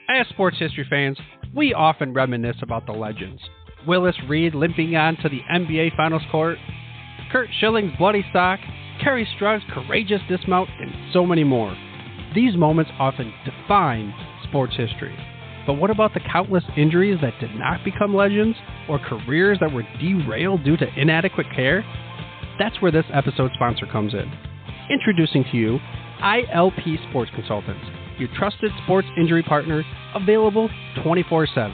As sports history fans, we often reminisce about the legends. Willis Reed limping on to the NBA Finals court, Curt Schilling's bloody sock, Kerry Strug's courageous dismount, and so many more. These moments often define sports history. But what about the countless injuries that did not become legends, or careers that were derailed due to inadequate care? That's where this episode's sponsor comes in. Introducing to you ILP Sports Consultants, your trusted sports injury partner, available 24/7.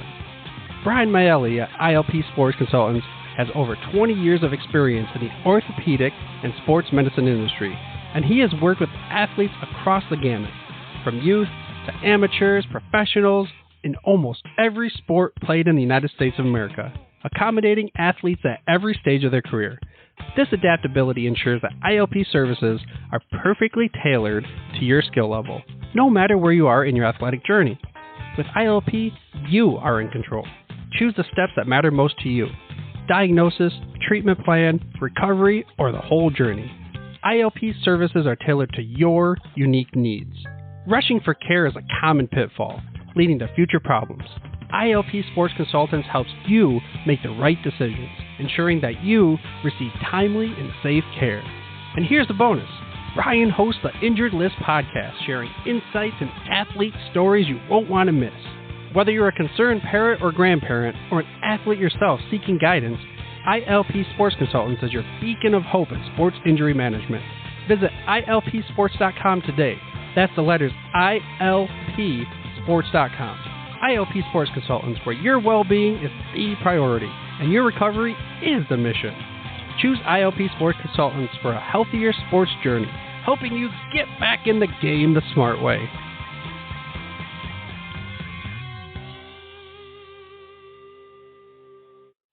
Brian Maelli at ILP Sports Consultants has over 20 years of experience in the orthopedic and sports medicine industry, and he has worked with athletes across the gamut, from youth to amateurs, professionals, in almost every sport played in the United States of America, accommodating athletes at every stage of their career. This adaptability ensures that ILP services are perfectly tailored to your skill level, no matter where you are in your athletic journey. With ILP, you are in control. Choose the steps that matter most to you. Diagnosis, treatment plan, recovery, or the whole journey. ILP services are tailored to your unique needs. Rushing for care is a common pitfall, leading to future problems. ILP Sports Consultants helps you make the right decisions, ensuring that you receive timely and safe care. And here's the bonus. Brian hosts the Injured List podcast, sharing insights and athlete stories you won't want to miss. Whether you're a concerned parent or grandparent, or an athlete yourself seeking guidance, ILP Sports Consultants is your beacon of hope in sports injury management. Visit ILPsports.com today. That's the letters ILPsports.com. ILP Sports Consultants, where your well-being is the priority and your recovery is the mission. Choose ILP Sports Consultants for a healthier sports journey, helping you get back in the game the smart way.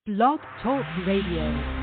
Blog Talk Radio.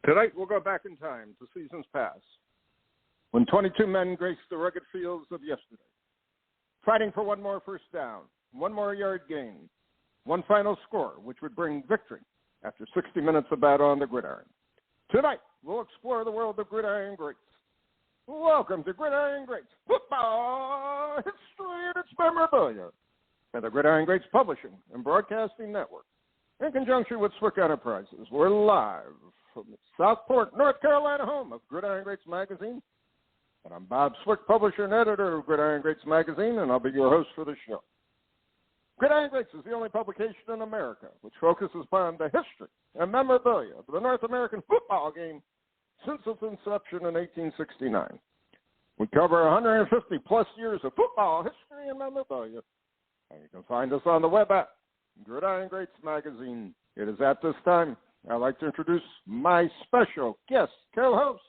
Tonight, we'll go back in time to seasons past, when 22 men graced the rugged fields of yesterday, fighting for one more first down, one more yard gain, one final score, which would bring victory after 60 minutes of battle on the gridiron. Tonight, we'll explore the world of Gridiron Greats. Welcome to Gridiron Greats, football history and its memorabilia, and the Gridiron Greats Publishing and Broadcasting Network, in conjunction with Swick Enterprises. We're live from the Southport, North Carolina home of Gridiron Greats Magazine. And I'm Bob Swick, publisher and editor of Gridiron Greats Magazine, and I'll be your host for the show. Gridiron Greats is the only publication in America which focuses upon the history and memorabilia of the North American football game since its inception in 1869. We cover 150-plus years of football history and memorabilia, and you can find us on the web at Gridiron Greats Magazine. It is at this time I'd like to introduce my special guest co-host.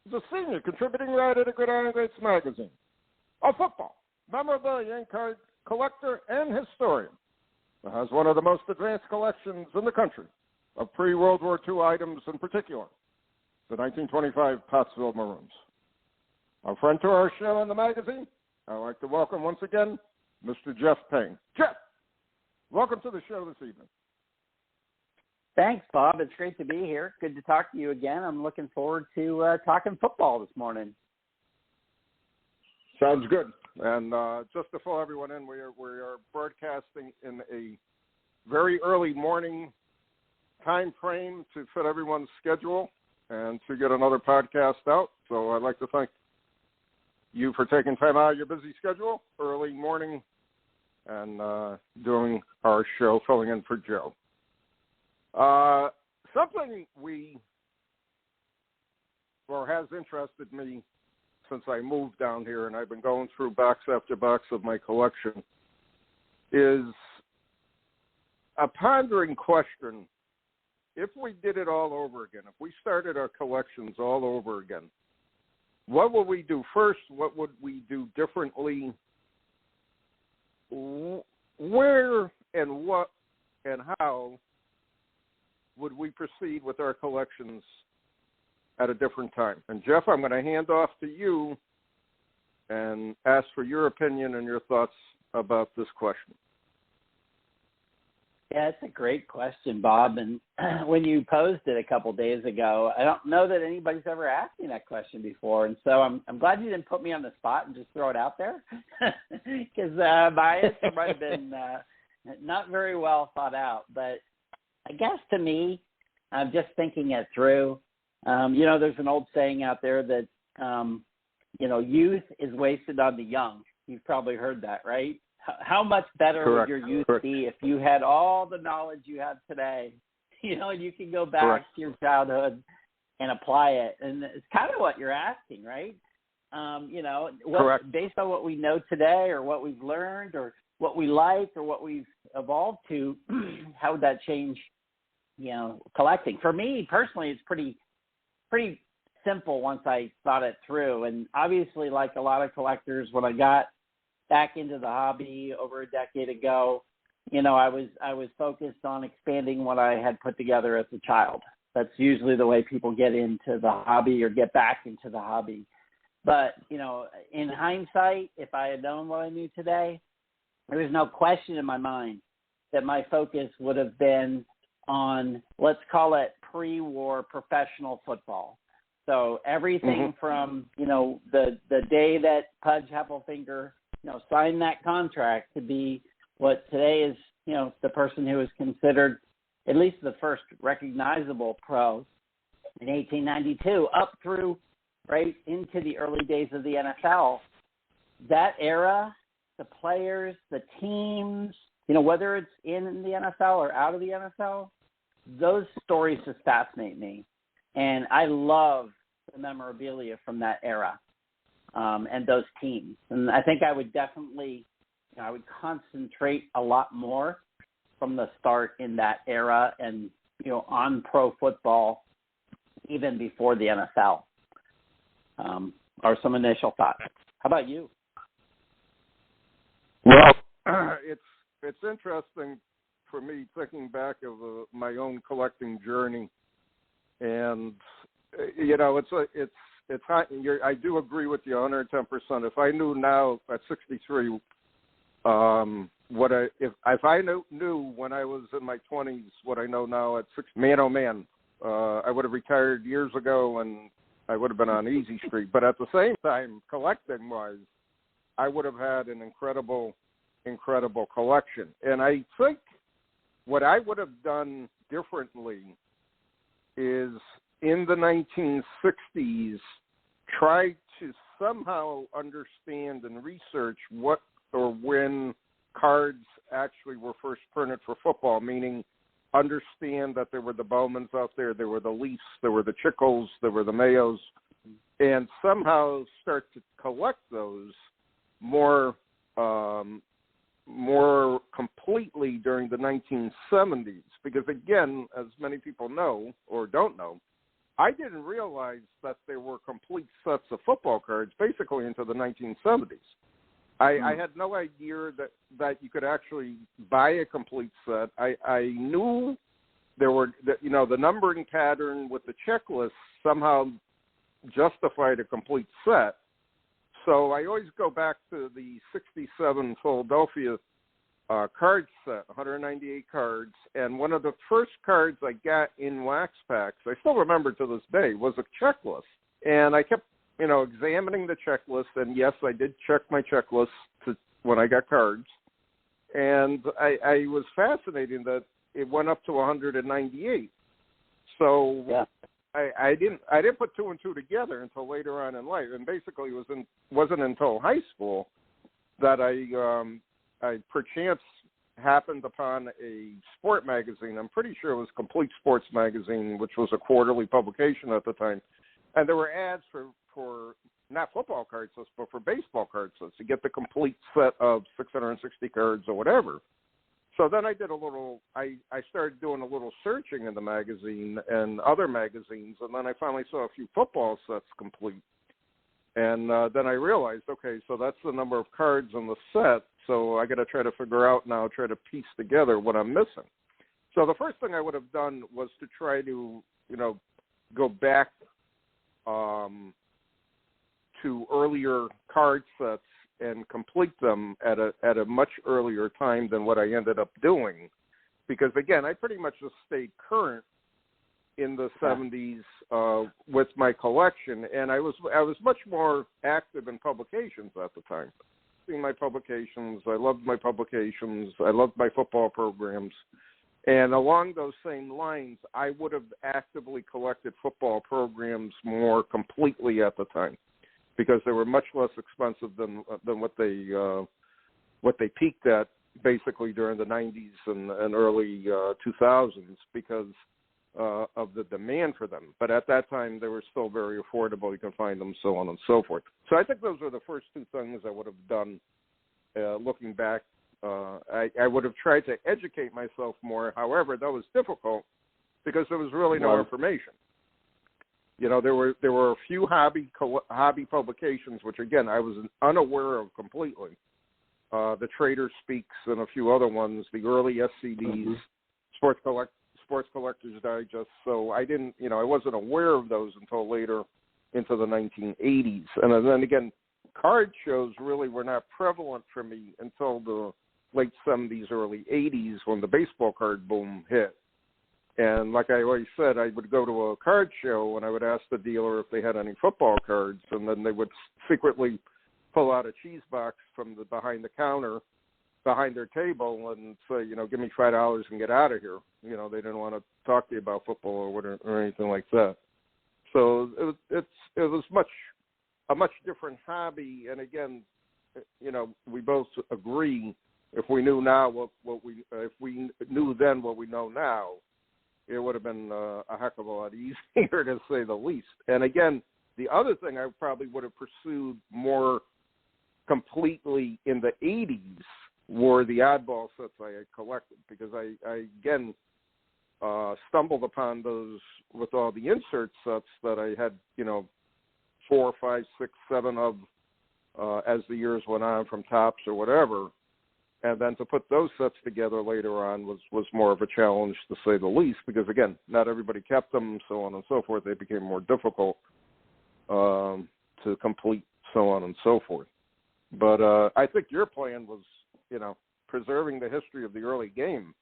He's a senior contributing writer to Gridiron Greats Magazine, a football, memorabilia and card collector and historian that has one of the most advanced collections in the country of pre-World War II items, in particular, the 1925 Pottsville Maroons. Our friend to our show in the magazine, I'd like to welcome once again Mr. Jeff Payne. Jeff, welcome to the show this evening. Thanks, Bob. It's great to be here. Good to talk to you again. I'm looking forward to talking football this morning. Sounds good. And just to fill everyone in, we are broadcasting in a very early morning time frame to fit everyone's schedule and to get another podcast out. So I'd like to thank you for taking time out of your busy schedule, early morning and doing our show, filling in for Joe. Something has interested me since I moved down here, and I've been going through box after box of my collection, is a pondering question. If we did it all over again, if we started our collections all over again, what would we do first? What would we do differently? Where and what and how would we proceed with our collections at a different time? And Jeff, I'm going to hand off to you and ask for your opinion and your thoughts about this question. Yeah, it's a great question, Bob. And when you posed it a couple days ago, I don't know that anybody's ever asked me that question before. And so I'm glad you didn't put me on the spot and just throw it out there, because my answer might have been not very well thought out. But I guess to me, I'm just thinking it through. There's an old saying out there that, youth is wasted on the young. You've probably heard that, right? How much better Correct. would your youth Correct. be if you had all the knowledge you have today? You can go back Correct. to your childhood and apply it. And it's kind of what you're asking, right? Correct. Based on what we know today or what we've learned or what we like or what we've evolved to, how would that change, collecting? For me personally, it's pretty simple once I thought it through. And obviously, like a lot of collectors, when I got back into the hobby over a decade ago, I was focused on expanding what I had put together as a child. That's usually the way people get into the hobby or get back into the hobby. But, in hindsight, if I had known what I knew today, there was no question in my mind that my focus would have been on, let's call it pre-war professional football. So everything from, the day that Pudge Heffelfinger signed that contract to be what today is, the person who is considered at least the first recognizable pro in 1892, up through right into the early days of the NFL. That era, the players, the teams, whether it's in the NFL or out of the NFL, those stories just fascinate me. And I love the memorabilia from that era. And those teams. And I think I would definitely, I would concentrate a lot more from the start in that era and, on pro football, even before the NFL. Or some initial thoughts. How about you? Well, it's interesting for me thinking back of my own collecting journey. And, it's hot. I do agree with you 110%. If I knew now at 63, if I knew when I was in my 20s what I know now at 60, man, oh man, I would have retired years ago and I would have been on easy street. But at the same time, collecting-wise, I would have had an incredible collection. And I think what I would have done differently is in the 1960s, tried to somehow understand and research what or when cards actually were first printed for football, meaning understand that there were the Bowmans out there were the Leafs, there were the Chickles, there were the Mayos, and somehow start to collect those more completely during the 1970s. Because again, as many people know or don't know, I didn't realize that there were complete sets of football cards basically into the 1970s. I had no idea that you could actually buy a complete set. I knew there were, the numbering pattern with the checklist somehow justified a complete set. So I always go back to the 67 Philadelphia card set, 198 cards, and one of the first cards I got in wax packs, I still remember to this day, was a checklist. And I kept, examining the checklist, and yes, I did check my checklist when I got cards. And I was fascinated that it went up to 198. So yeah. I didn't put two and two together until later on in life, and basically it wasn't until high school that I I perchance happened upon a sport magazine. I'm pretty sure it was Complete Sports Magazine, which was a quarterly publication at the time. And there were ads for not football card sets, but for baseball card sets to get the complete set of 660 cards or whatever. So then I started doing a little searching in the magazine and other magazines, and then I finally saw a few football sets complete. And then I realized, okay, so that's the number of cards in the set, so I got to try to figure out now, try to piece together what I'm missing. So the first thing I would have done was to try to, go back to earlier card sets and complete them at a much earlier time than what I ended up doing, because again, I pretty much just stayed current in the 70s with my collection, and I was much more active in publications at the time. Seeing my publications, I loved my publications, I loved my football programs, and along those same lines, I would have actively collected football programs more completely at the time, because they were much less expensive than what they peaked at basically during the 90s and early 2000s because of the demand for them. But at that time, they were still very affordable. You can find them, so on and so forth. So I think those are the first two things I would have done looking back. I would have tried to educate myself more. However, that was difficult because there was really no information. There were a few hobby publications, which, again, I was unaware of completely. The Trader Speaks and a few other ones, the early SCDs, Sports Collector's Digest. So I didn't, I wasn't aware of those until later into the 1980s. And then again, card shows really were not prevalent for me until the late 70s, early 80s when the baseball card boom hit. And like I always said, I would go to a card show and I would ask the dealer if they had any football cards, and then they would secretly pull out a cheese box from behind the counter, behind their table, and say, give me $5 and get out of here. They didn't want to talk to you about football or anything like that. So it was a much different hobby. And again, we both agree if we knew now if we knew then what we know now, it would have been a heck of a lot easier, to say the least. And again, the other thing I probably would have pursued more completely in the 80s were the oddball sets I had collected, because I again, stumbled upon those with all the insert sets that I had, 4, 5, 6, 7 of as the years went on from Topps or whatever. And then to put those sets together later on was more of a challenge, to say the least, because, again, not everybody kept them, so on and so forth. They became more difficult to complete, so on and so forth. But I think your plan was, preserving the history of the early game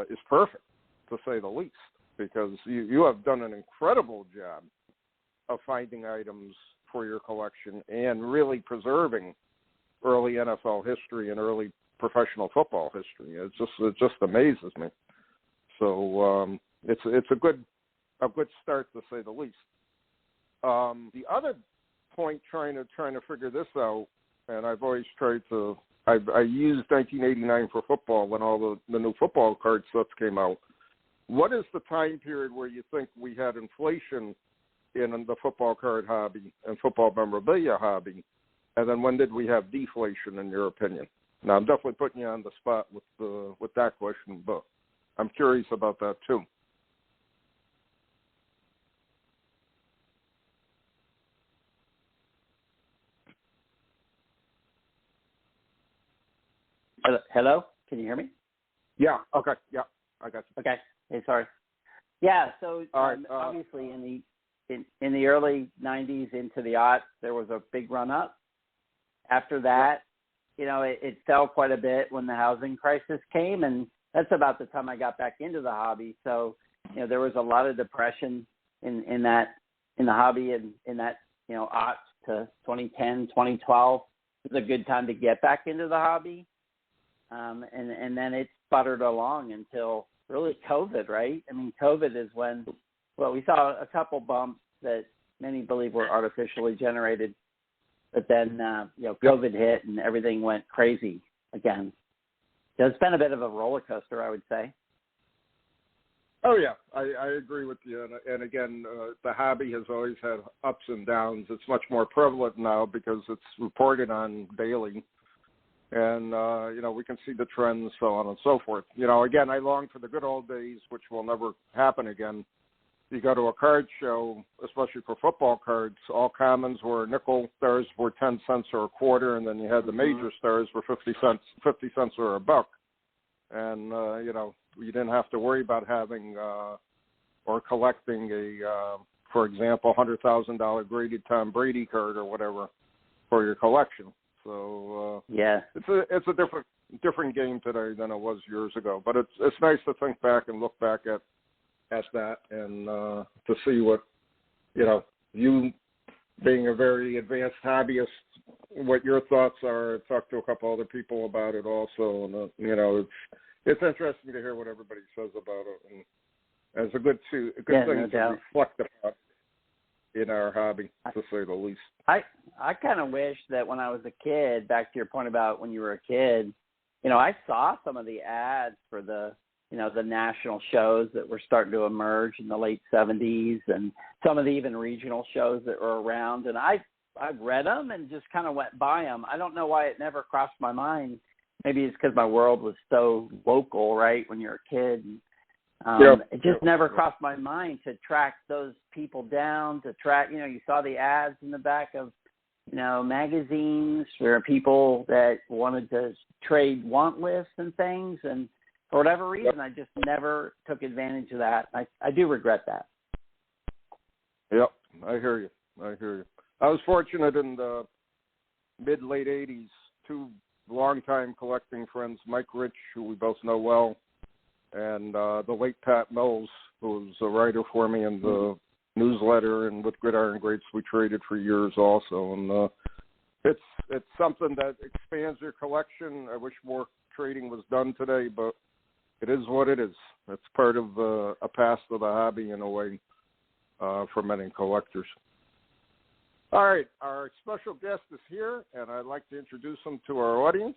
is perfect, to say the least, because you have done an incredible job of finding items for your collection and really preserving early NFL history and early professional football history. It just amazes me. So it's a good start, to say the least. The other point, trying to figure this out, and I've always tried to. I used 1989 for football when all the new football card sets came out. What is the time period where you think we had inflation in the football card hobby and football memorabilia hobby? And then when did we have deflation, in your opinion? Now, I'm definitely putting you on the spot with that question, but I'm curious about that too. Hello? Can you hear me? Yeah. Okay. Yeah, I got you. Okay. Hey, sorry. Yeah. So right, obviously in the early 90s into the aughts, there was a big run up. After that, it fell quite a bit when the housing crisis came, and that's about the time I got back into the hobby. So, there was a lot of depression in the hobby, and in that, aughts to 2010, 2012 was a good time to get back into the hobby. And then it sputtered along until really COVID, right? I mean, COVID is when, we saw a couple bumps that many believe were artificially generated. But then, COVID hit and everything went crazy. again. So it's been a bit of a roller coaster, I would say. Oh, yeah, I agree with you. And again, the hobby has always had ups and downs. It's much more prevalent now because it's reported on daily. And, we can see the trends, so on and so forth. Again, I long for the good old days, which will never happen again. You go to a card show, especially for football cards, all commons were nickel, stars were 10 cents or a quarter, and then you had the major stars for 50 cents or a buck. And, you didn't have to worry about having or collecting for example, $100,000 graded Tom Brady card or whatever for your collection. So it's a different game today than it was years ago. But it's nice to think back and look back at that and to see what you being a very advanced hobbyist, what your thoughts are. I've talked to a couple other people about it also, and it's interesting to hear what everybody says about it, and it's a good thing to reflect about in our hobby, to say the least. I kind of wish that when I was a kid, back to your point about when you were a kid, I saw some of the ads for the national shows that were starting to emerge in the late 70s, and some of the even regional shows that were around, and I read them and just kind of went by them. I don't know why it never crossed my mind. Maybe it's because my world was so local, right, when you're a kid. It just never crossed my mind to track those people down, to track, you saw the ads in the back of, magazines for people that wanted to trade want lists and things. And for whatever reason, I just never took advantage of that. I do regret that. Yep, I hear you. I was fortunate in the mid-late 80s, two longtime collecting friends, Mike Rich, who we both know well, and the late Pat Mills, who was a writer for me in the newsletter, and with Gridiron Greats we traded for years also. And it's something that expands your collection. I wish more trading was done today, but it is what it is. It's part of a past of the hobby in a way for many collectors. All right, our special guest is here, and I'd like to introduce him to our audience.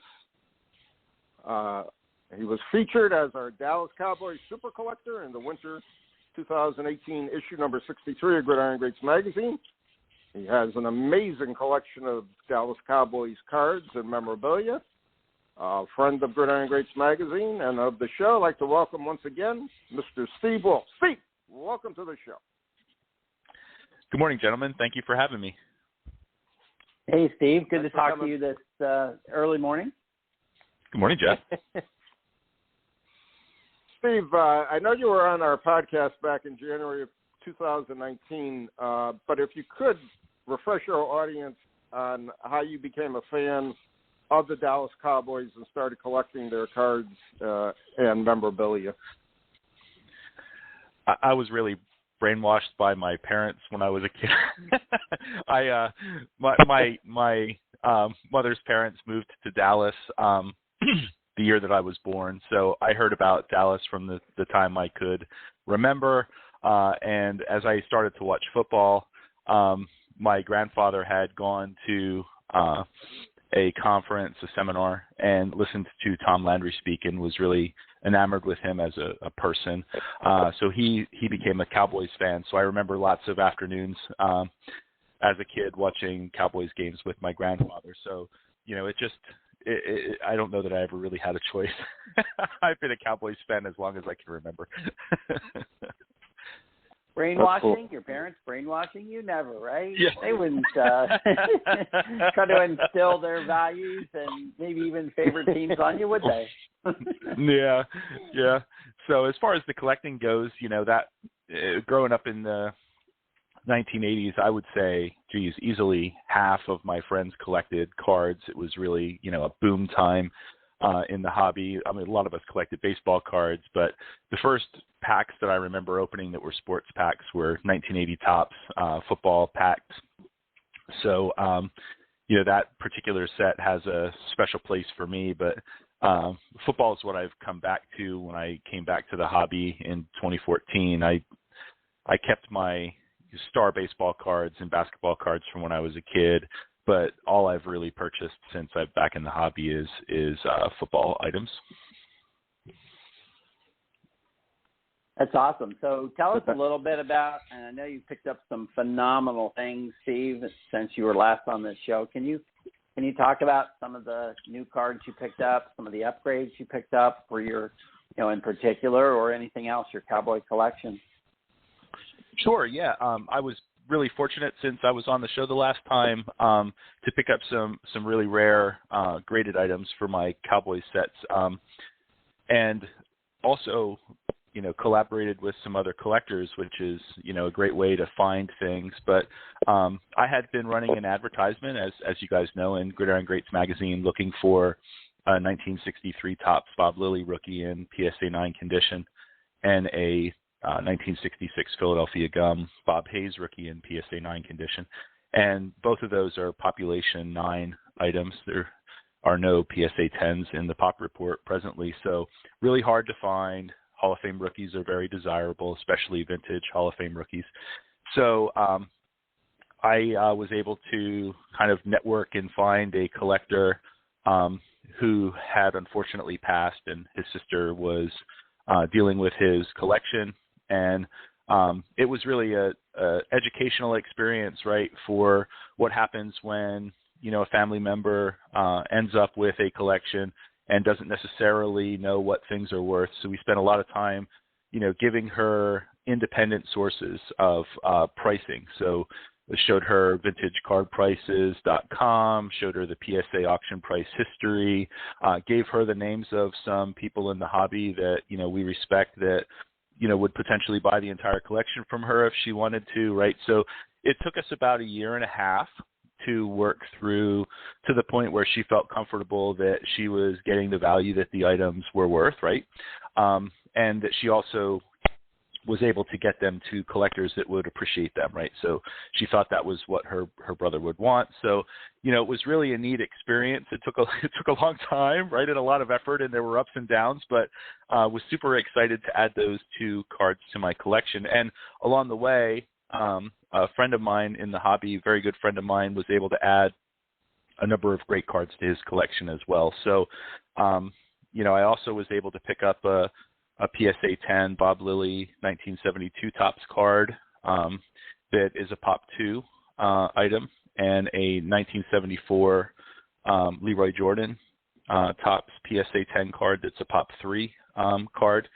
He was featured as our Dallas Cowboys super collector in the winter 2018 issue number 63 of Gridiron Greats magazine. He has an amazing collection of Dallas Cowboys cards and memorabilia. A friend of Gridiron Greats magazine and of the show, I'd like to welcome once again Mr. Steve Wolf. Steve, welcome to the show. Good morning, gentlemen. Thank you for having me. Hey, Steve. Good to talk to you this early morning. Good morning, Jeff. Steve, I know you were on our podcast back in January of 2019, but if you could refresh our audience on how you became a fan of the Dallas Cowboys and started collecting their cards and memorabilia. I was really brainwashed by my parents when I was a kid. My mother's parents moved to Dallas the year that I was born, so I heard about Dallas from the time I could remember. And as I started to watch football, my grandfather had gone to a conference, a seminar, and listened to Tom Landry speak and was really enamored with him as a person. So he became a Cowboys fan. So I remember lots of afternoons as a kid watching Cowboys games with my grandfather. So, I don't know that I ever really had a choice. I've been a Cowboys fan as long as I can remember. Brainwashing? Cool. Your parents brainwashing you? Never, right? Yeah. They wouldn't try to instill their values and maybe even favorite teams on you, would they? Yeah. So as far as the collecting goes, that growing up in the 1980s, I would say, easily half of my friends collected cards. It was really, a boom time in the hobby. I mean, a lot of us collected baseball cards, but the first packs that I remember opening that were sports packs were 1980 Topps football packs. So, that particular set has a special place for me, but football is what I've come back to when I came back to the hobby in 2014. I kept my star baseball cards and basketball cards from when I was a kid. but all I've really purchased since I'm back in the hobby is football items. That's awesome. So tell us a little bit about, and I know you picked up some phenomenal things, Steve, since you were last on this show. Can you talk about some of the new cards you picked up, some of the upgrades you picked up for your, in particular, or anything else, your Cowboy collection? Sure, yeah. I was really fortunate since I was on the show the last time to pick up some really rare graded items for my Cowboy sets, and also collaborated with some other collectors, which is a great way to find things. But I had been running an advertisement, as you guys know, in Gridiron Greats magazine, looking for a 1963 Topps Bob Lilly rookie in PSA 9 condition, and a 1966 Philadelphia Gum Bob Hayes rookie in PSA 9 condition. And both of those are population 9 items. There are no PSA 10s in the pop report presently, so really hard to find. Hall of Fame rookies are very desirable, especially vintage Hall of Fame rookies. So I was able to kind of network and find a collector who had unfortunately passed, and his sister was dealing with his collection. And it was really a educational experience, right, for what happens when, a family member ends up with a collection and doesn't necessarily know what things are worth. So we spent a lot of time, giving her independent sources of pricing. So we showed her vintagecardprices.com, showed her the PSA auction price history, gave her the names of some people in the hobby that, we respect that, would potentially buy the entire collection from her if she wanted to, right? So it took us about a year and a half to work through to the point where she felt comfortable that she was getting the value that the items were worth, right? And that she also was able to get them to collectors that would appreciate them, right? So she thought that was what her brother would want. So, it was really a neat experience. It took a long time, right, and a lot of effort, and there were ups and downs, but was super excited to add those 2 cards to my collection. And along the way, a friend of mine in the hobby, very good friend of mine, was able to add a number of great cards to his collection as well. So, I also was able to pick up a PSA 10 Bob Lilly 1972 Topps card that is a Pop 2 item, and a 1974 Leroy Jordan Topps PSA 10 card that's a Pop 3 card.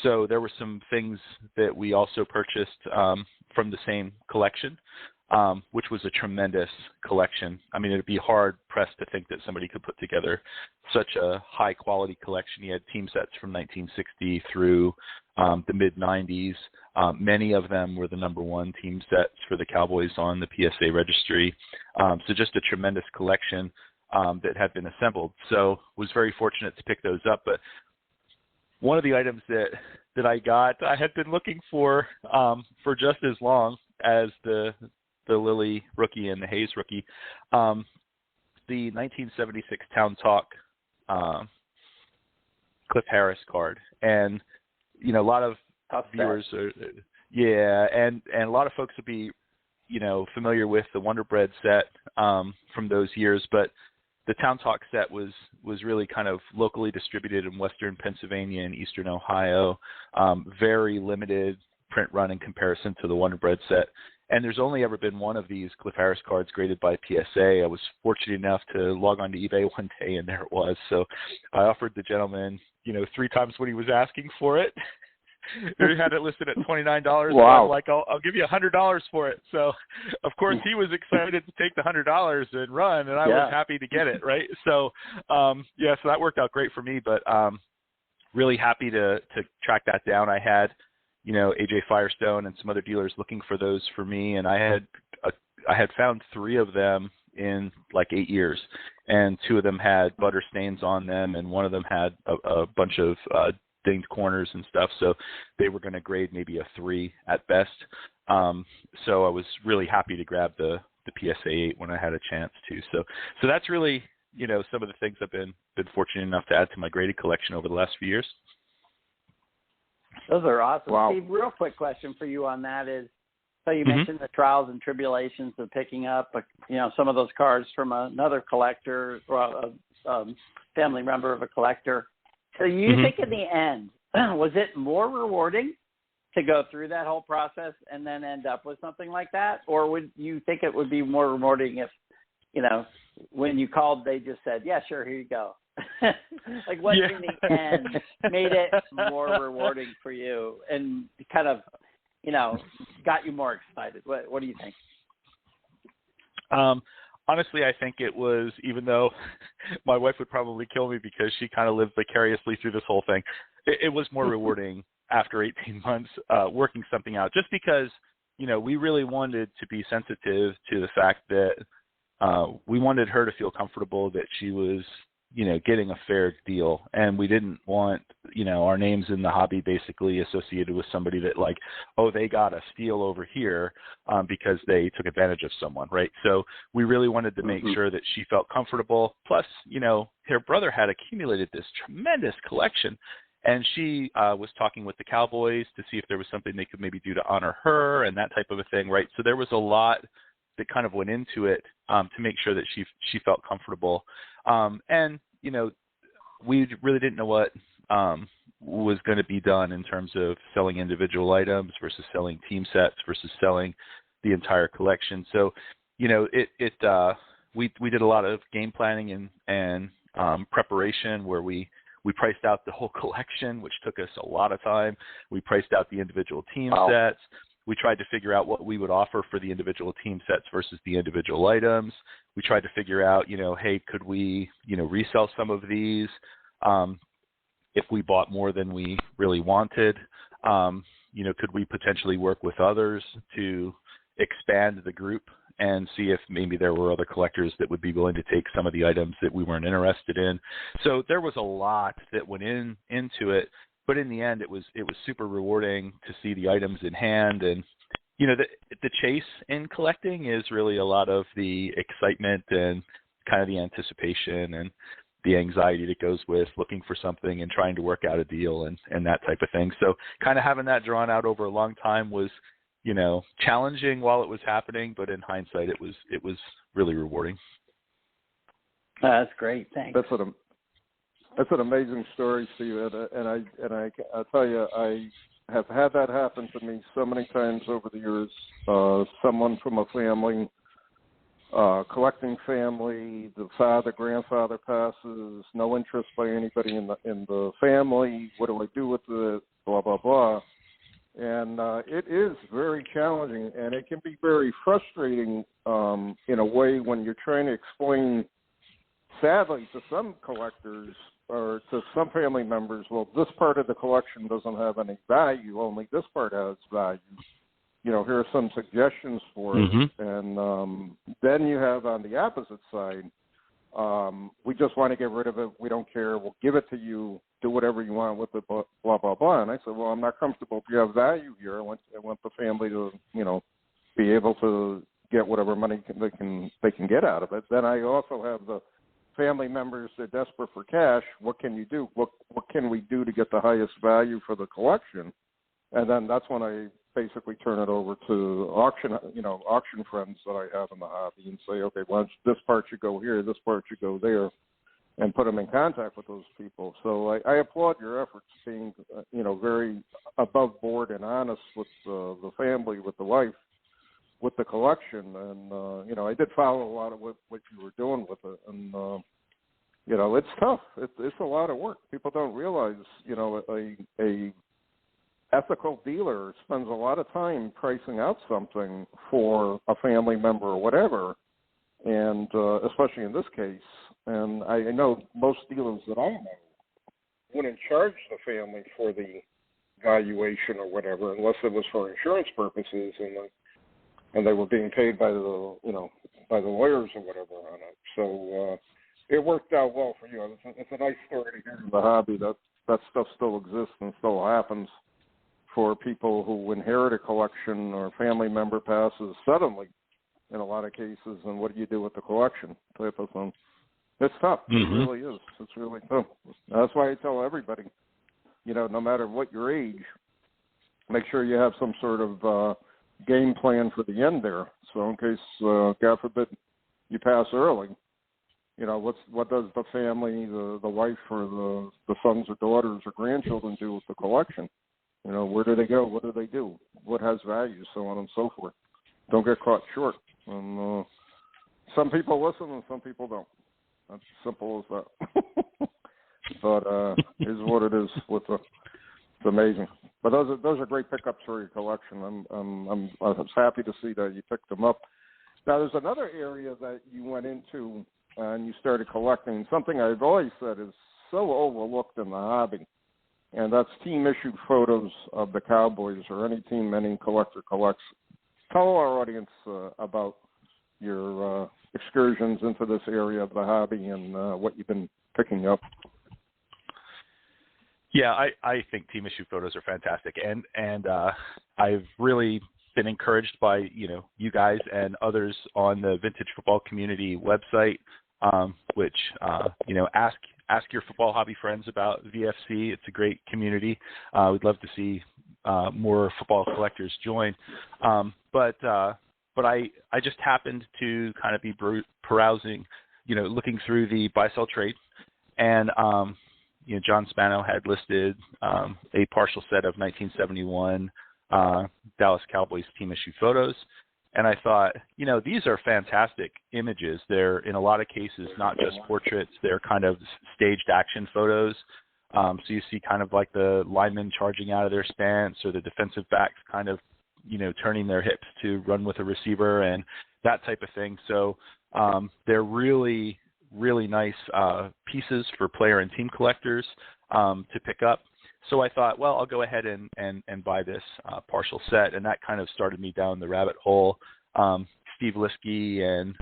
So there were some things that we also purchased from the same collection, which was a tremendous collection. I mean, it'd be hard-pressed to think that somebody could put together such a high-quality collection. He had team sets from 1960 through the mid-'90s. Many of them were the #1 team sets for the Cowboys on the PSA registry. So just a tremendous collection that had been assembled. So was very fortunate to pick those up. But one of the items that I got, I had been looking for just as long as the Lilly rookie and the Hayes rookie, the 1976 Town Talk Cliff Harris card. And, a lot of viewers are, and a lot of folks would be, familiar with the Wonder Bread set from those years, but the Town Talk set was really kind of locally distributed in Western Pennsylvania and Eastern Ohio. Very limited print run in comparison to the Wonder Bread set. And there's only ever been one of these Cliff Harris cards graded by PSA. I was fortunate enough to log on to eBay one day, and there it was. So I offered the gentleman, 3 times what he was asking for it. He had it listed at $29. Wow. I'm like, I'll give you $100 for it. So, of course, he was excited to take the $100 and run, and I was happy to get it, right? So, so that worked out great for me. But really happy to track that down. I had, AJ Firestone and some other dealers looking for those for me, and I had found 3 of them in like 8 years, and 2 of them had butter stains on them, and one of them had a bunch of dinged corners and stuff, so they were going to grade maybe a 3 at best. So I was really happy to grab the PSA 8 when I had a chance to. So that's really, some of the things I've been fortunate enough to add to my graded collection over the last few years. Those are awesome. Wow. Steve, real quick question for you on that is, So you mentioned the trials and tribulations of picking up, some of those cards from another collector or a family member of a collector. So you think in the end, was it more rewarding to go through that whole process and then end up with something like that? Or would you think it would be more rewarding if, when you called, they just said, yeah, sure, here you go. Like what in the end made it more rewarding for you and kind of, got you more excited? What do you think? Honestly, I think it was, even though my wife would probably kill me because she kind of lived vicariously through this whole thing, it was more rewarding after 18 months working something out, just because, we really wanted to be sensitive to the fact that we wanted her to feel comfortable that she was, getting a fair deal. And we didn't want, our names in the hobby basically associated with somebody that like, oh, they got a steal over here because they took advantage of someone, right? So we really wanted to make sure that she felt comfortable. Plus, her brother had accumulated this tremendous collection. And she was talking with the Cowboys to see if there was something they could maybe do to honor her and that type of a thing, right? So there was a lot that kind of went into it to make sure that she felt comfortable. And, we really didn't know what was going to be done in terms of selling individual items versus selling team sets versus selling the entire collection. So, we did a lot of game planning and preparation where we priced out the whole collection, which took us a lot of time. We priced out the individual team sets. We tried to figure out what we would offer for the individual team sets versus the individual items. We tried to figure out, hey, could we, resell some of these if we bought more than we really wanted? Could we potentially work with others to expand the group and see if maybe there were other collectors that would be willing to take some of the items that we weren't interested in? So there was a lot that went into it. But in the end, it was super rewarding to see the items in hand. And, the chase in collecting is really a lot of the excitement and kind of the anticipation and the anxiety that goes with looking for something and trying to work out a deal and that type of thing. So kind of having that drawn out over a long time was, challenging while it was happening. But in hindsight, it was really rewarding. That's great. Thanks. That's an amazing story, Steve, and I'll tell you, I have had that happen to me so many times over the years. Someone from a family, collecting family, the grandfather passes, no interest by anybody in the family. What do I do with it? Blah blah blah. And it is very challenging, and it can be very frustrating in a way when you're trying to explain, sadly, to some collectors or to some family members, well, this part of the collection doesn't have any value, only this part has value. Here are some suggestions for it. And then you have on the opposite side, we just want to get rid of it. We don't care. We'll give it to you. Do whatever you want with it, blah, blah, blah. And I said, well, I'm not comfortable. If you have value here, I want the family to, be able to get whatever money they can get out of it. Then I also have the family members, they're desperate for cash. What can you do? What can we do to get the highest value for the collection? And then that's when I basically turn it over to auction friends that I have in the hobby and say, okay, well, this part should go here, this part should go there, and put them in contact with those people. So I applaud your efforts being, very above board and honest with the family, with the wife, with the collection. And, I did follow a lot of what you were doing with it. And, it's tough. It's a lot of work. People don't realize, a ethical dealer spends a lot of time pricing out something for a family member or whatever, and especially in this case. And I know most dealers that I know wouldn't charge the family for the valuation or whatever unless it was for insurance purposes and they were being paid by the lawyers or whatever on it. So it worked out well for you. It's a nice story to hear in the hobby that stuff still exists and still happens for people who inherit a collection or family member passes suddenly in a lot of cases, and what do you do with the collection type of thing. It's tough. It really is. It's really tough. That's why I tell everybody, no matter what your age, make sure you have some sort of game plan for the end there. So in case, God forbid, you pass early, you know, what does the family, the wife or the sons or daughters or grandchildren do with the collection? You know, where do they go? What do they do? What has value? So on and so forth. Don't get caught short. And some people listen and some people don't. That's as simple as that. But is what it is. It's amazing. But those are great pickups for your collection. I was happy to see that you picked them up. Now, there's another area that you went into and you started collecting. Something I've always said is so overlooked in the hobby, and that's team-issued photos of the Cowboys or any team any collector collects. Tell our audience about your excursions into this area of the hobby and what you've been picking up. Yeah, I think team issue photos are fantastic, and I've really been encouraged by you guys and others on the Vintage Football Community website, which ask your football hobby friends about VFC. It's a great community. We'd love to see more football collectors join, but I just happened to kind of be perusing, looking through the buy-sell trade, and John Spano had listed a partial set of 1971 Dallas Cowboys team issue photos. And I thought, these are fantastic images. They're, in a lot of cases, not just portraits. They're kind of staged action photos. So you see kind of like the linemen charging out of their stance or the defensive backs kind of, turning their hips to run with a receiver and that type of thing. So they're really, really nice pieces for player and team collectors to pick up. So I thought, well, I'll go ahead and buy this partial set, and that kind of started me down the rabbit hole. Steve Liskey and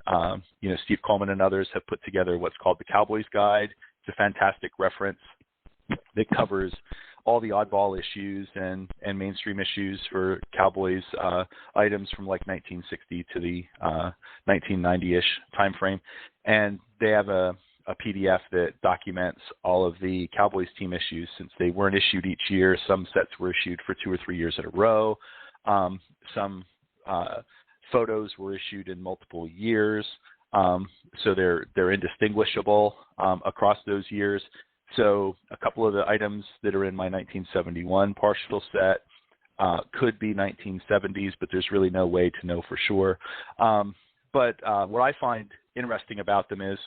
Steve Coleman and others have put together what's called the Cowboys Guide. It's a fantastic reference that covers all the oddball issues and mainstream issues for Cowboys items from like 1960 to the 1990-ish time frame. And they have a PDF that documents all of the Cowboys team issues since they weren't issued each year. Some sets were issued for 2 or 3 years in a row. Some photos were issued in multiple years. So they're indistinguishable across those years. So a couple of the items that are in my 1971 partial set could be 1970s, but there's really no way to know for sure. But what I find interesting about them is,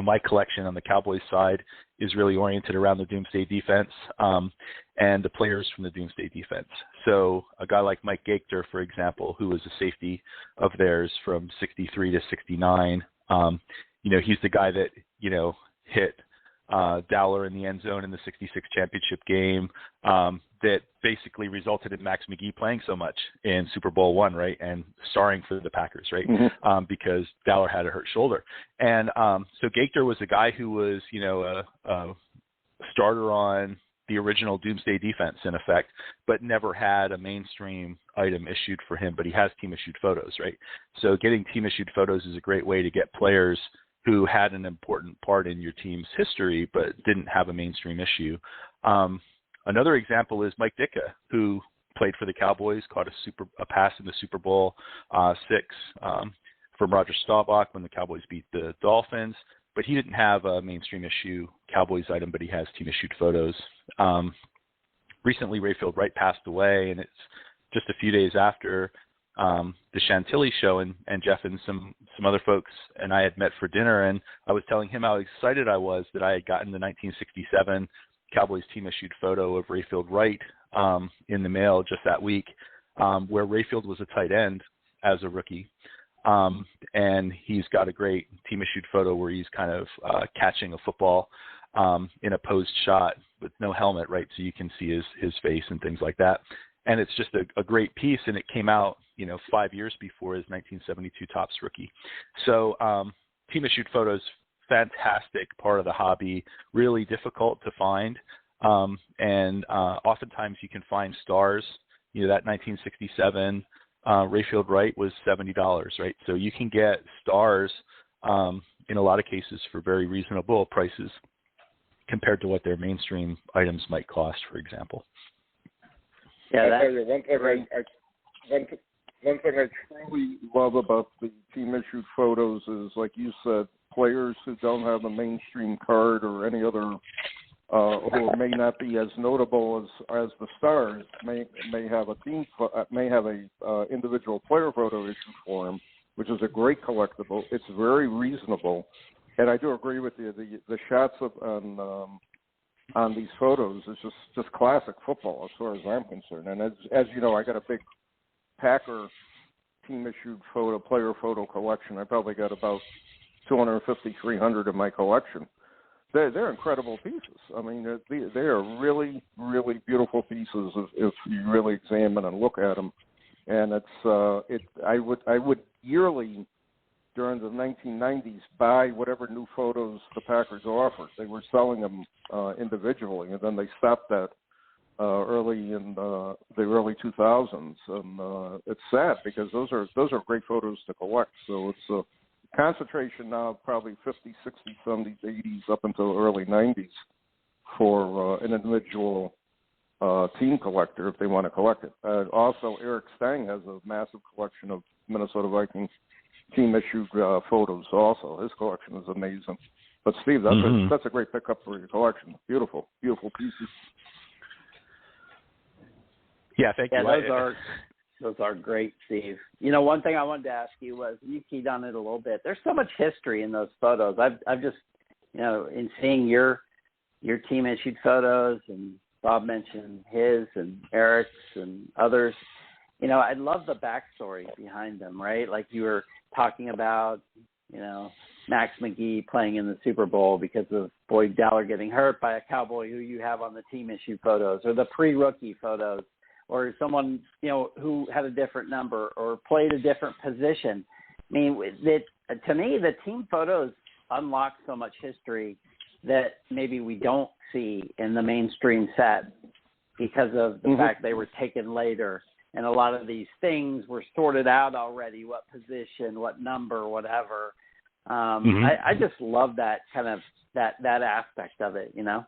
my collection on the Cowboys side is really oriented around the Doomsday Defense and the players from the Doomsday Defense. So a guy like Mike Gaither, for example, who was a safety of theirs from 63 to 69, he's the guy that, hit Dowler in the end zone in the 66 championship game that basically resulted in Max McGee playing so much in Super Bowl I, right, and starring for the Packers, right, because Dowler had a hurt shoulder. And so Gaither was a guy who was, a starter on the original Doomsday Defense, in effect, but never had a mainstream item issued for him, but he has team-issued photos, right? So getting team-issued photos is a great way to get players who had an important part in your team's history but didn't have a mainstream issue. Another example is Mike Ditka, who played for the Cowboys, caught a pass in the Super Bowl VI from Roger Staubach when the Cowboys beat the Dolphins, but he didn't have a mainstream issue Cowboys item, but he has team-issued photos. Recently, Rayfield Wright passed away, and it's just a few days after the Chantilly show, and Jeff and some other folks and I had met for dinner, and I was telling him how excited I was that I had gotten the 1967 Cowboys team-issued photo of Rayfield Wright in the mail just that week, where Rayfield was a tight end as a rookie. And he's got a great team-issued photo where he's kind of catching a football in a posed shot with no helmet, right? So you can see his face and things like that. And it's just a great piece, and it came out, 5 years before his 1972 Topps rookie. So team-issued photos, fantastic part of the hobby, really difficult to find. And oftentimes you can find stars. That 1967 Rayfield Wright was $70, right? So you can get stars in a lot of cases for very reasonable prices compared to what their mainstream items might cost, for example. Yeah, I tell you, One thing I truly love about the team-issued photos is, like you said, players who don't have a mainstream card or any other, who may not be as notable as the stars, may have a individual player photo issued for them, which is a great collectible. It's very reasonable, and I do agree with you. The shots on these photos is just classic football as far as I'm concerned. And as you know, I got a big Packer team-issued player photo collection. I probably got about 250, 300 in my collection. They're incredible pieces. I mean, they are really, really beautiful pieces if you really examine and look at them. And I would yearly during the 1990s buy whatever new photos the Packers offered. They were selling them individually, and then they stopped that early in the early 2000s. And it's sad because those are great photos to collect. So it's a concentration now of probably 50s, 60s, 70s, 80s, up until early 90s for an individual team collector if they want to collect it. Also, Eric Stang has a massive collection of Minnesota Vikings team-issued photos also. His collection is amazing. But, Steve, that's a great pickup for your collection. Beautiful, beautiful pieces. Yeah, thank you. Those are great, Steve. You know, one thing I wanted to ask you was, you keyed on it a little bit. There's so much history in those photos. I've just, you know, in seeing your team-issued photos, and Bob mentioned his and Eric's and others, you know, I love the backstory behind them, right? Like you were talking about, you know, Max McGee playing in the Super Bowl because of Boyd Dowler getting hurt by a Cowboy who you have on the team-issued photos, or the pre-rookie photos, or someone, you know, who had a different number or played a different position. I mean, to me, the team photos unlock so much history that maybe we don't see in the mainstream set because of the fact they were taken later. And a lot of these things were sorted out already, what position, what number, whatever. I just love that kind of that aspect of it, you know?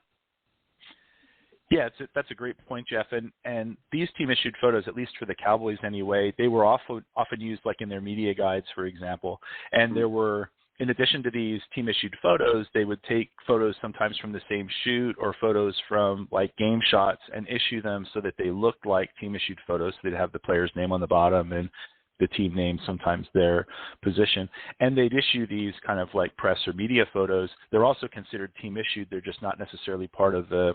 Yeah, that's a great point, Jeff. And these team-issued photos, at least for the Cowboys anyway, they were often used like in their media guides, for example. And there were, in addition to these team-issued photos, they would take photos sometimes from the same shoot or photos from like game shots and issue them so that they looked like team-issued photos. So they'd have the player's name on the bottom and the team name, sometimes their position. And they'd issue these kind of like press or media photos. They're also considered team-issued. They're just not necessarily part of the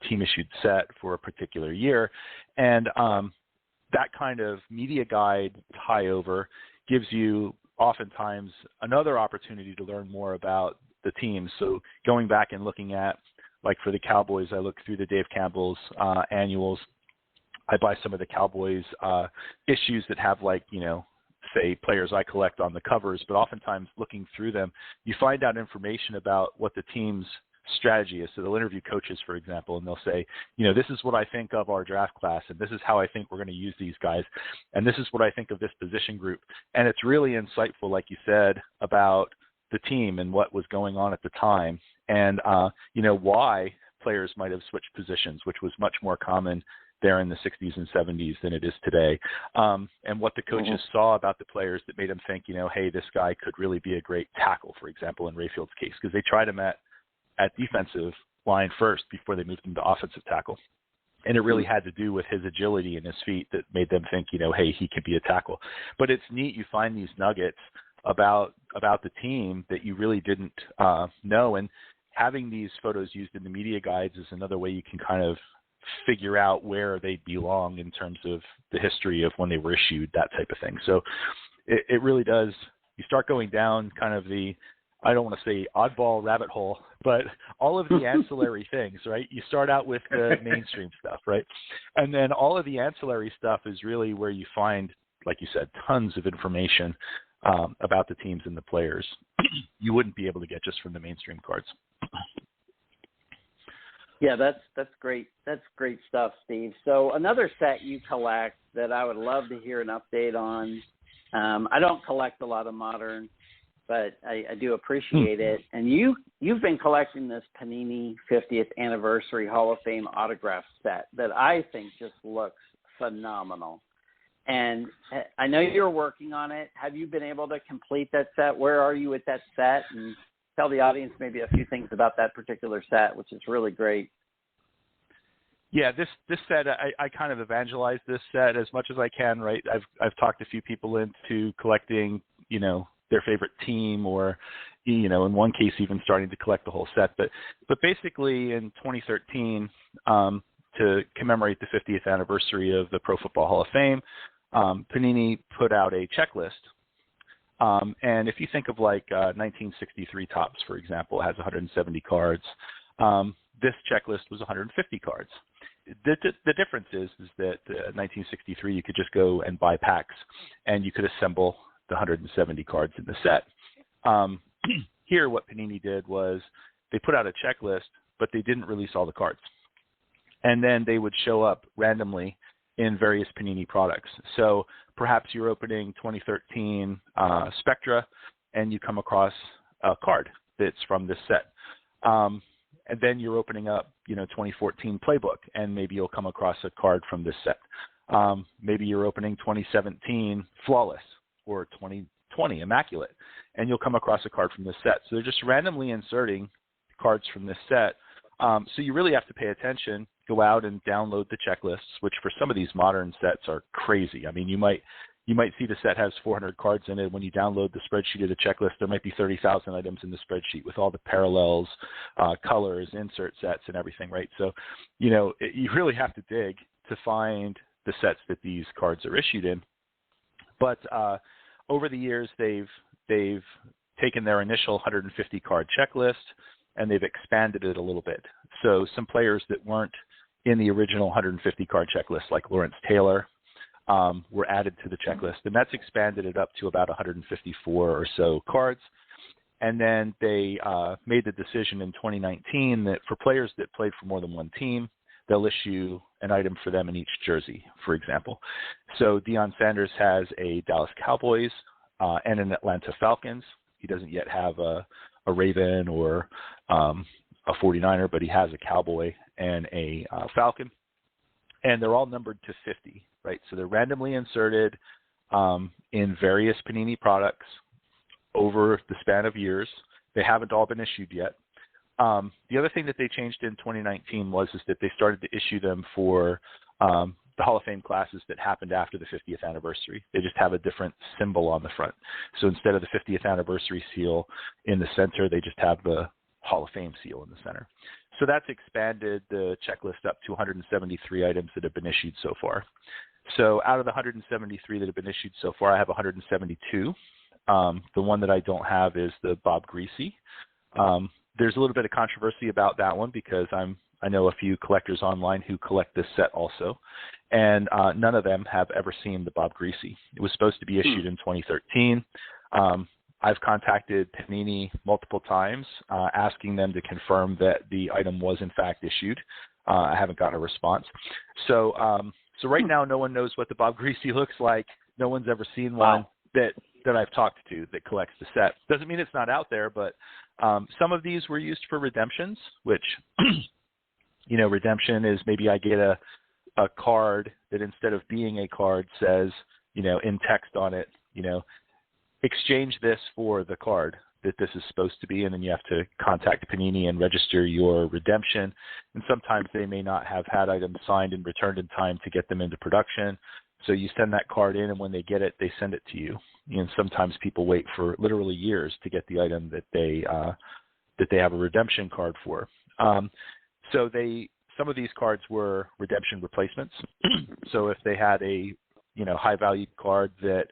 team-issued set for a particular year. And that kind of media guide tie-over gives you oftentimes another opportunity to learn more about the team. So going back and looking at, like for the Cowboys, I look through the Dave Campbell's annuals. I buy some of the Cowboys issues that have, like, you know, say players I collect on the covers, but oftentimes looking through them, you find out information about what the team's strategy is. So they'll interview coaches, for example, and they'll say, you know, this is what I think of our draft class, and this is how I think we're going to use these guys, and this is what I think of this position group. And it's really insightful, like you said, about the team and what was going on at the time, and you know, why players might have switched positions, which was much more common there in the 60s and 70s than it is today, and what the coaches saw about the players that made them think, you know, hey, this guy could really be a great tackle, for example, in Rayfield's case, because they tried him at defensive line first before they moved him to offensive tackle. And it really had to do with his agility and his feet that made them think, you know, hey, he could be a tackle. But it's neat. You find these nuggets about the team that you really didn't know. And having these photos used in the media guides is another way you can kind of figure out where they belong in terms of the history of when they were issued, that type of thing. So it really does. You start going down kind of the, I don't want to say oddball rabbit hole, but all of the ancillary things, right? You start out with the mainstream stuff, right? And then all of the ancillary stuff is really where you find, like you said, tons of information about the teams and the players you wouldn't be able to get just from the mainstream cards. Yeah, that's great. That's great stuff, Steve. So another set you collect that I would love to hear an update on. I don't collect a lot of modern, but I do appreciate it. And you've been collecting this Panini 50th Anniversary Hall of Fame autograph set that I think just looks phenomenal. And I know you're working on it. Have you been able to complete that set? Where are you with that set? And tell the audience maybe a few things about that particular set, which is really great. Yeah, this set, I kind of evangelize this set as much as I can, right? I've talked a few people into collecting, their favorite team, or, in one case even starting to collect the whole set. But basically in 2013, to commemorate the 50th anniversary of the Pro Football Hall of Fame, Panini put out a checklist. And if you think of like 1963 Topps, for example, has 170 cards. This checklist was 150 cards. The difference is that 1963 you could just go and buy packs, and you could assemble the 170 cards in the set. Here, what Panini did was they put out a checklist, but they didn't release all the cards, and then they would show up randomly in various Panini products. So perhaps you're opening 2013 Spectra, and you come across a card that's from this set. And then you're opening up, 2014 Playbook, and maybe you'll come across a card from this set. Maybe you're opening 2017 Flawless or 2020 Immaculate, and you'll come across a card from this set. So they're just randomly inserting cards from this set. So you really have to pay attention, go out and download the checklists, which for some of these modern sets are crazy. I mean, you might see the set has 400 cards in it. When you download the spreadsheet of the checklist, there might be 30,000 items in the spreadsheet with all the parallels, colors, insert sets, and everything, right? So, you really have to dig to find the sets that these cards are issued in. But over the years, they've taken their initial 150 card checklist and they've expanded it a little bit. So some players that weren't in the original 150 card checklist, like Lawrence Taylor, were added to the checklist, and that's expanded it up to about 154 or so cards. And then they made the decision in 2019 that for players that played for more than one team, they'll issue an item for them in each jersey, for example. So Deion Sanders has a Dallas Cowboys and an Atlanta Falcons. He doesn't yet have a Raven or a 49er, but he has a Cowboy and a Falcon. And they're all numbered to 50, right? So they're randomly inserted in various Panini products over the span of years. They haven't all been issued yet. The other thing that they changed in 2019 was that they started to issue them for the Hall of Fame classes that happened after the 50th anniversary. They just have a different symbol on the front. So instead of the 50th anniversary seal in the center, they just have the Hall of Fame seal in the center. So that's expanded the checklist up to 173 items that have been issued so far. So out of the 173 that have been issued so far, I have 172. The one that I don't have is the Bob Greasy. There's a little bit of controversy about that one because I know a few collectors online who collect this set also, and none of them have ever seen the Bob Greasy. It was supposed to be issued in 2013. I've contacted Panini multiple times asking them to confirm that the item was in fact issued. I haven't gotten a response. So right now, no one knows what the Bob Greasy looks like. No one's ever seen one that I've talked to that collects the set. Doesn't mean it's not out there, but some of these were used for redemptions, which, redemption is maybe I get a card that instead of being a card says, in text on it, exchange this for the card that this is supposed to be, and then you have to contact Panini and register your redemption. And sometimes they may not have had items signed and returned in time to get them into production. So you send that card in, and when they get it, they send it to you. And sometimes people wait for literally years to get the item that they have a redemption card for. So some of these cards were redemption replacements. So if they had a high value card that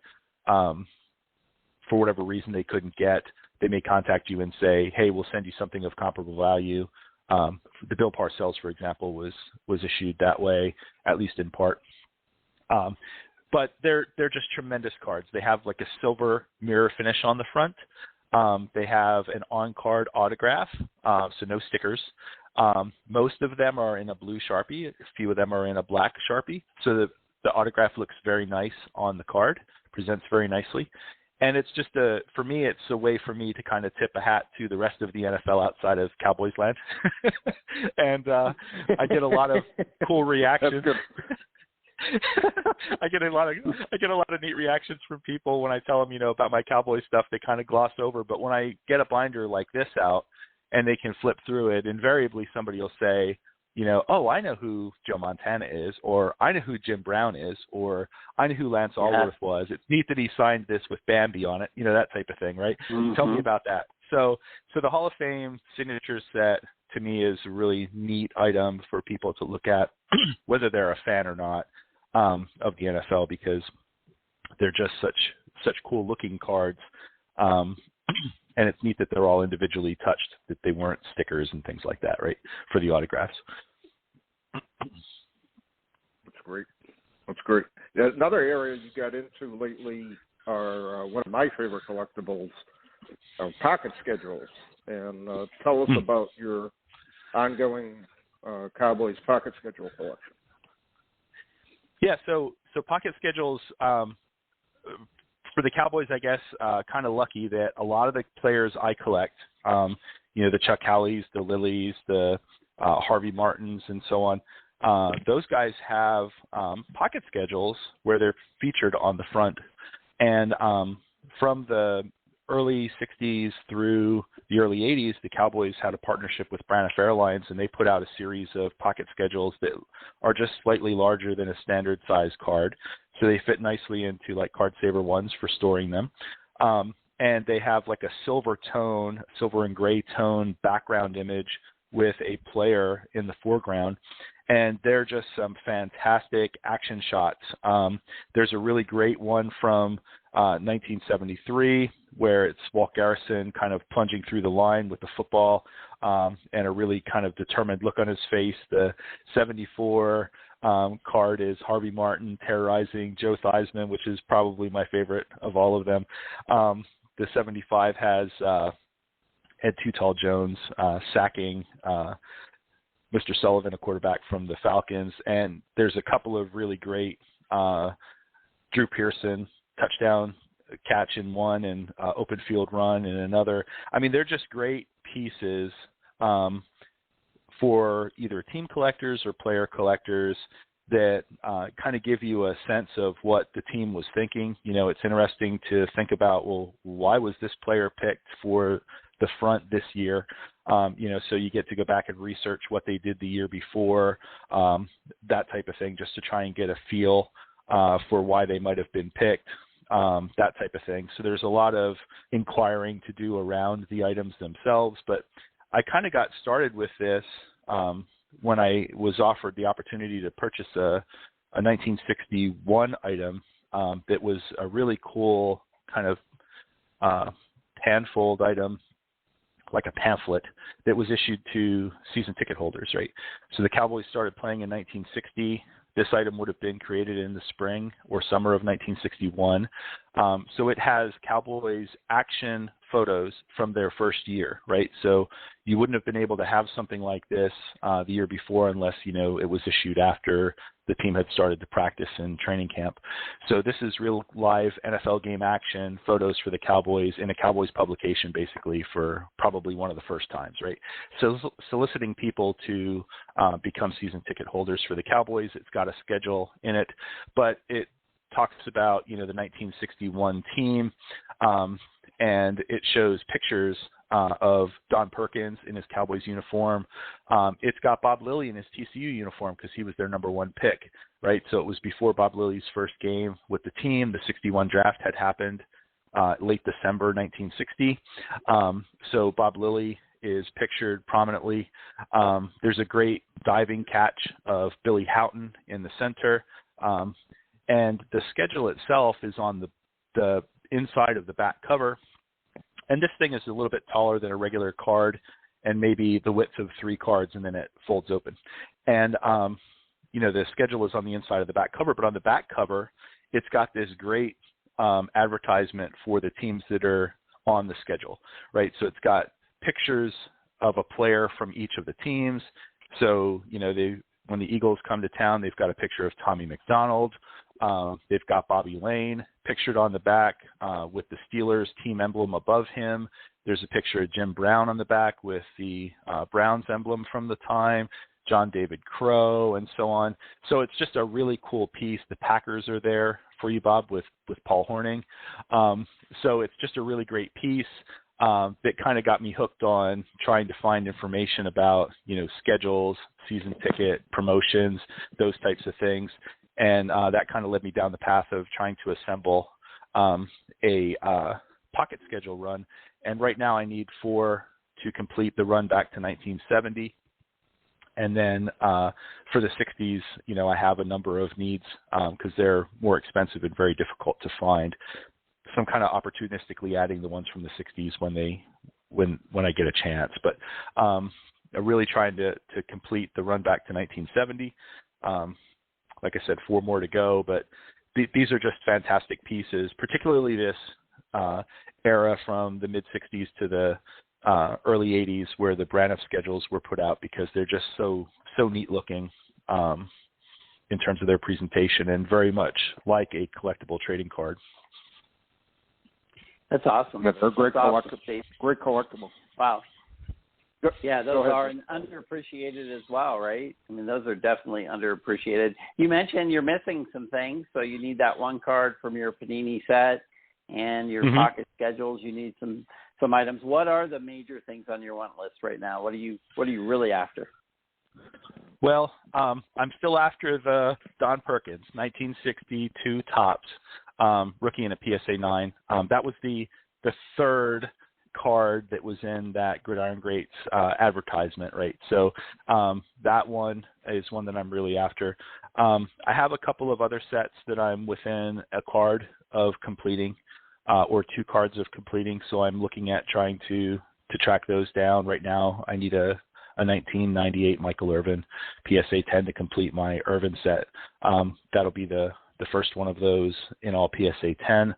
for whatever reason they couldn't get, they may contact you and say, hey, we'll send you something of comparable value. The Bill Parcells, for example, was issued that way, at least in part. But they're just tremendous cards. They have like a silver mirror finish on the front. They have an on-card autograph, so no stickers. Most of them are in a blue Sharpie. A few of them are in a black Sharpie. So the autograph looks very nice on the card, presents very nicely. And it's just for me, it's a way for me to kind of tip a hat to the rest of the NFL outside of Cowboys land. And I get a lot of cool reactions. I get a lot of neat reactions from people when I tell them, about my Cowboy stuff. They kind of gloss over, but when I get a binder like this out and they can flip through it, invariably somebody will say, oh, I know who Joe Montana is, or I know who Jim Brown is, or I know who Lance Allworth was. It's neat that he signed this with Bambi on it, that type of thing, right? Mm-hmm. Tell me about that. So the Hall of Fame signature set to me is a really neat item for people to look at, whether they're a fan or not of the NFL, because they're just such cool looking cards. And it's neat that they're all individually touched, that they weren't stickers and things like that, right, for the autographs. That's great. Another area you got into lately are one of my favorite collectibles, pocket schedules. And tell us about your ongoing Cowboys pocket schedule collection. Yeah, so pocket schedules for the Cowboys, I guess, kind of lucky that a lot of the players I collect, the Chuck Howleys, the Lillys, the Harvey Martins, and so on, those guys have pocket schedules where they're featured on the front. And from the early 60s through the early 80s, the Cowboys had a partnership with Braniff Airlines, and they put out a series of pocket schedules that are just slightly larger than a standard size card. So they fit nicely into like Card Saver ones for storing them. And they have like a silver and gray tone background image with a player in the foreground. And they're just some fantastic action shots. There's a really great one from 1973 where it's Walt Garrison kind of plunging through the line with the football and a really kind of determined look on his face. The 74 card is Harvey Martin terrorizing Joe Theismann, which is probably my favorite of all of them. The 75 has Ed Too Tall Jones sacking Mr. Sullivan, a quarterback from the Falcons. And there's a couple of really great Drew Pearson touchdown catch in one and open field run in another. I mean, they're just great pieces for either team collectors or player collectors that kind of give you a sense of what the team was thinking. It's interesting to think about, well, why was this player picked for the front this year? So you get to go back and research what they did the year before, that type of thing, just to try and get a feel for why they might have been picked, that type of thing. So there's a lot of inquiring to do around the items themselves, but I kind of got started with this when I was offered the opportunity to purchase a 1961 item that was a really cool kind of handfold item, like a pamphlet that was issued to season ticket holders, right? So the Cowboys started playing in 1960. This item would have been created in the spring or summer of 1961. So it has Cowboys action photos from their first year, right? So you wouldn't have been able to have something like this the year before unless, it was issued after the team had started to practice in training camp. So this is real live NFL game action photos for the Cowboys in a Cowboys publication, basically, for probably one of the first times, right? So soliciting people to become season ticket holders for the Cowboys. It's got a schedule in it, but it talks about, the 1961 team, and it shows pictures of Don Perkins in his Cowboys uniform. It's got Bob Lilly in his TCU uniform because he was their number one pick, right? So it was before Bob Lilly's first game with the team. The 61 draft had happened late December 1960. So Bob Lilly is pictured prominently. There's a great diving catch of Billy Houghton in the center. And the schedule itself is on the inside of the back cover. And this thing is a little bit taller than a regular card and maybe the width of 3 cards, and then it folds open. And, the schedule is on the inside of the back cover, but on the back cover, it's got this great advertisement for the teams that are on the schedule, right? So it's got pictures of a player from each of the teams. So, when the Eagles come to town, they've got a picture of Tommy McDonald. They've got Bobby Lane pictured on the back with the Steelers team emblem above him. There's a picture of Jim Brown on the back with the Browns emblem from the time. John David Crow, and so on. So it's just a really cool piece. The Packers are there for you, Bob, with Paul Hornung. So it's just a really great piece that kind of got me hooked on trying to find information about, schedules, season ticket, promotions, those types of things. And that kind of led me down the path of trying to assemble a pocket schedule run. And right now I need 4 to complete the run back to 1970. And then for the 60s, I have a number of needs because they're more expensive and very difficult to find. So I'm kind of opportunistically adding the ones from the 60s when I get a chance. But I'm really trying to complete the run back to 1970. Like I said, 4 more to go, but these are just fantastic pieces, particularly this era from the mid-60s to the early 80s where the Braniff schedules were put out, because they're just so neat looking in terms of their presentation and very much like a collectible trading card. That's awesome. Yeah, they're great collectible. Great collectible. Wow. Yeah, those ahead, are underappreciated as well, right? I mean, those are definitely underappreciated. You mentioned you're missing some things, so you need that one card from your Panini set and your pocket schedules. You need some items. What are the major things on your want list right now? What are you really after? Well, I'm still after the Don Perkins 1962 Topps rookie in a PSA 9. That was the third card that was in that Gridiron Greats advertisement, right? So that one is one that I'm really after. I have a couple of other sets that I'm within a card of completing, or 2 cards of completing. So I'm looking at trying to track those down. Right now, I need a 1998 Michael Irvin PSA 10 to complete my Irvin set. That'll be the first one of those in all PSA 10